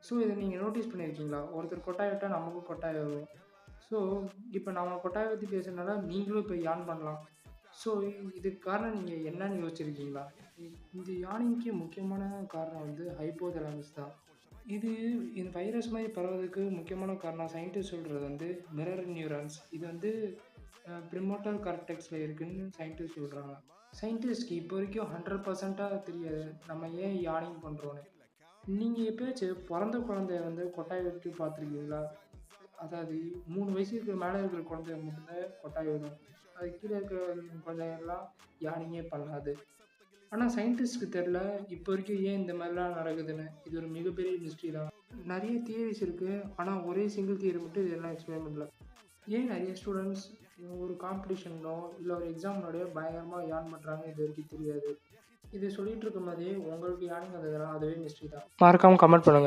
So இதை நீங்கள் notice பண்ணியிருக்கீங்களா? ஒருத்தர் கொட்டாய் விட்டால் நமக்கும் கொட்டாய் வரும். ஸோ இப்போ நம்ம கொட்டாயை பற்றி பேசுறதுனால நீங்களும் இப்போ யான் பண்ணலாம். ஸோ இதுக்கு காரணம் நீங்கள் என்னன்னு யோசிச்சிருக்கீங்களா? இந்த யானிங்க்கு முக்கியமான காரணம் வந்து ஹைப்போதலாமஸ் தான். இது இந்த வைரஸ் மாதிரி பரவதுக்கு முக்கியமான காரணம் சயின்டிஸ்ட் சொல்கிறது வந்து மிரர் நியூரான்ஸ். இது வந்து ப்ரிமோட்டல் கார்டெக்ஸில் இருக்குதுன்னு சயின்டிஸ்ட் சொல்கிறாங்க. சயின்டிஸ்ட்க்கு இப்போ வரைக்கும் 100% தெரியாது நம்ம ஏன் யானிங் பண்ணுறோன்னு. நீங்கள் எப்போயாச்சும் பிறந்த குழந்தைய வந்து கொட்டாய் விட்டு பார்த்துருக்கீங்களா? அதாவது 3 வயசுக்கு மேலே இருக்கிற குழந்தைய மட்டும்தான் கொட்டாய் விடும். அது கீழே இருக்கிற குழந்தைங்கள்லாம் யானிங்கே பண்ணாது. ஆனால் சயின்டிஸ்ட்க்கு தெரில இப்போ வரைக்கும் ஏன் இந்த மாதிரிலாம் நடக்குதுன்னு. இது ஒரு மிகப்பெரிய மிஸ்ட்ரி தான். நிறைய தியரிஸ் இருக்குது, ஆனால் ஒரே சிங்கிள் தியரி மட்டும் இதெல்லாம் எக்ஸ்பிளைன் பண்ணல. ஏன் நிறைய ஸ்டூடெண்ட்ஸ் ஒரு காம்படிஷனோ இல்லை ஒரு எக்ஸாம்னோடய பயங்கரமாக யான் பண்ணுறாங்க இது வரைக்கும் தெரியாது. இது சொல்லிகிட்டு இருக்கும் போதே உங்களுக்கு யானிங் வந்ததுன்னா அதுவே மிஸ்ட்ரி தான். மறக்காமல் கமெண்ட் பண்ணுங்கள்.